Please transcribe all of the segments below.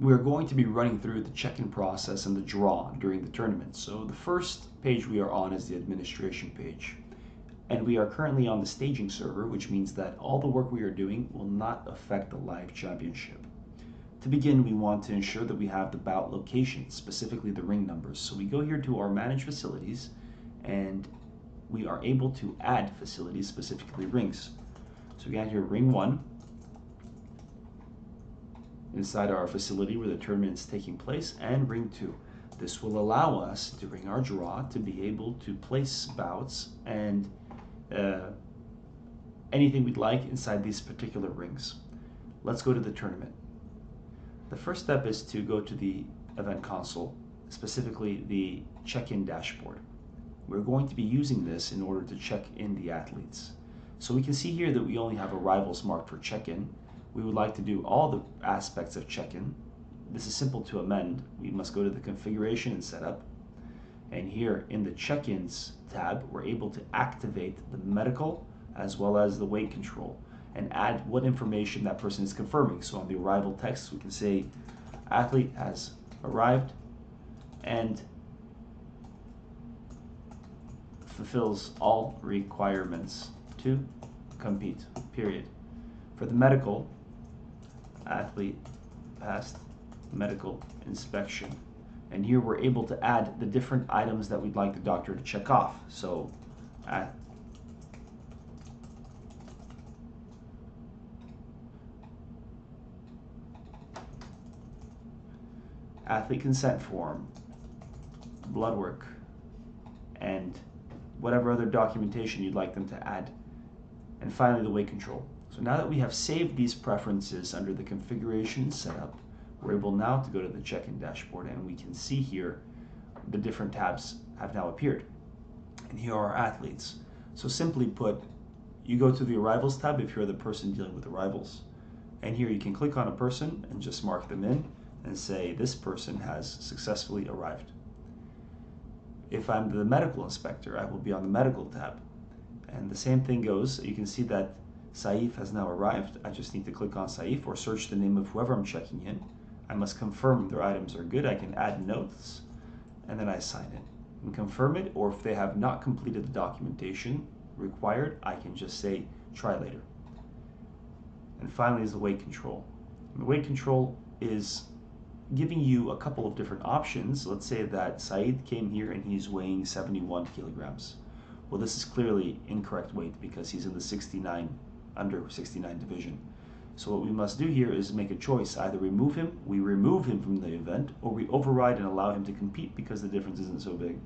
we're going to be running through the check-in process and the draw during the tournament. So the first page we are on is the administration page. And we are currently on the staging server, which means that all the work we are doing will not affect the live championship. To begin, we want to ensure that we have the bout location, specifically the ring numbers. So we go here to our manage facilities, and we are able to add facilities, specifically rings. So we got here ring 1 inside our facility where the tournament is taking place, and ring 2. This will allow us during our draw to be able to place bouts and anything we'd like inside these particular rings. Let's go to the tournament. The first step is to go to the event console, specifically the check-in dashboard. We're going to be using this in order to check in the athletes. So we can see here that we only have arrivals marked for check-in. We would like to do all the aspects of check-in. This is simple to amend. We must go to the configuration and setup. And here in the check-ins tab, we're able to activate the medical as well as the weight control and add what information that person is confirming. So on the arrival text, we can say athlete has arrived and fulfills all requirements to compete, period. For the medical, athlete passed medical inspection. And here we're able to add the different items that we'd like the doctor to check off. So athlete consent form, blood work, and whatever other documentation you'd like them to add. And finally, the weight control. So now that we have saved these preferences under the configuration setup, we're able now to go to the check-in dashboard, and we can see here the different tabs have now appeared. And here are our athletes. So simply put, you go to the arrivals tab if you're the person dealing with arrivals. And here you can click on a person and just mark them in and say this person has successfully arrived. If I'm the medical inspector, I will be on the medical tab. And the same thing goes. You can see that Saif has now arrived. I just need to click on Saif or search the name of whoever I'm checking in. I must confirm their items are good. I can add notes and then I sign it and confirm it, or if they have not completed the documentation required, I can just say try later. And finally is the weight control. And the weight control is giving you a couple of different options. Let's say that Saeed came here and he's weighing 71 kilograms. Well, this is clearly incorrect weight because he's in the under 69 division. So what we must do here is make a choice. Either we remove him from the event, or we override and allow him to compete because the difference isn't so big.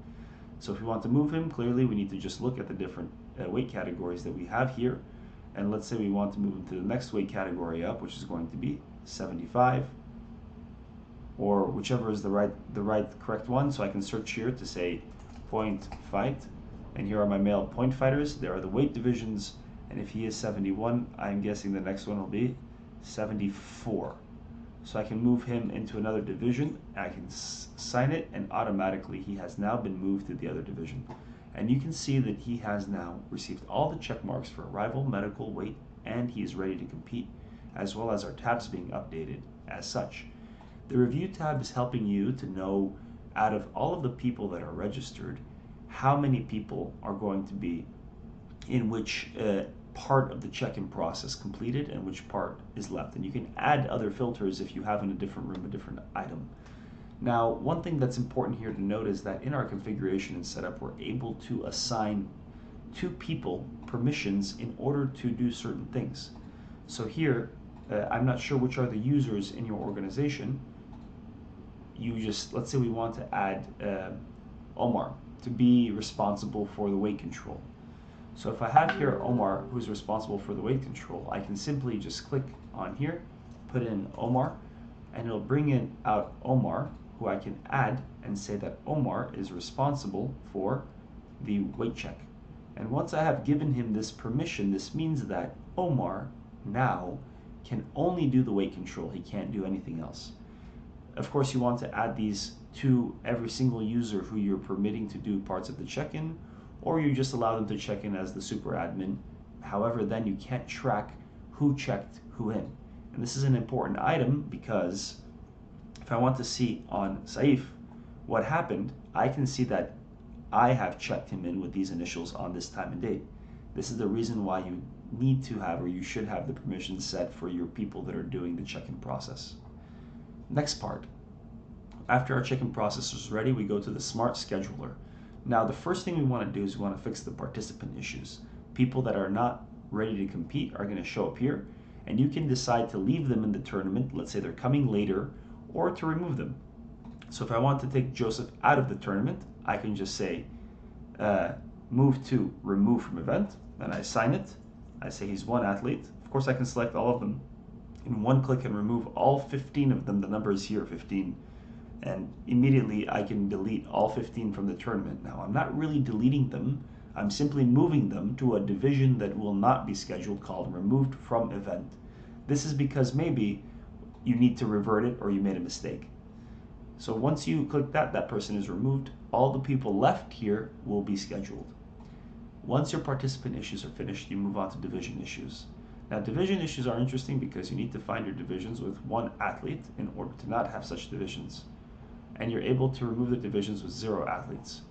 So if we want to move him, clearly we need to just look at the different weight categories that we have here. And let's say we want to move him to the next weight category up, which is going to be 75, or whichever is the right correct one. So I can search here to say point fight, and here are my male point fighters. There are the weight divisions. And if he is 71, I'm guessing the next one will be 74. So I can move him into another division. I can sign it, and automatically he has now been moved to the other division. And you can see that he has now received all the check marks for arrival, medical, weight, and he is ready to compete, as well as our tabs being updated as such. The review tab is helping you to know, out of all of the people that are registered, how many people are going to be in which part of the check-in process completed and which part is left. And you can add other filters if you have in a different room a different item. Now, one thing that's important here to note is that in our configuration and setup, we're able to assign 2 people permissions in order to do certain things. So here, I'm not sure which are the users in your organization. Let's say we want to add Omar to be responsible for the weight control. So if I have here Omar, who's responsible for the weight control, I can simply just click on here, put in Omar, and it'll bring out Omar, who I can add and say that Omar is responsible for the weight check. And once I have given him this permission, this means that Omar now can only do the weight control. He can't do anything else. Of course, you want to add these to every single user who you're permitting to do parts of the check-in, or you just allow them to check in as the super admin. However, then you can't track who checked who in. And this is an important item because If I want to see on Saif what happened, I can see that I have checked him in with these initials on this time and date. This is the reason why you need to have, or you should have, the permissions set for your people that are doing the check-in process. Next part. After our check-in process is ready, we go to the Smart Scheduler. Now, the first thing we want to do is we want to fix the participant issues. People that are not ready to compete are going to show up here, and you can decide to leave them in the tournament, let's say they're coming later, or to remove them. So if I want to take Joseph out of the tournament, I can just say move to remove from event, and I assign it. I say he's one athlete. Of course, I can select all of them in one click and remove all 15 of them. The number is here, 15. And immediately I can delete all 15 from the tournament. Now, I'm not really deleting them. I'm simply moving them to a division that will not be scheduled, called removed from event. This is because maybe you need to revert it or you made a mistake. So once you click that, that person is removed. All the people left here will be scheduled. Once your participant issues are finished, you move on to division issues. Now, division issues are interesting because you need to find your divisions with one athlete in order to not have such divisions. And you're able to remove the divisions with 0 athletes.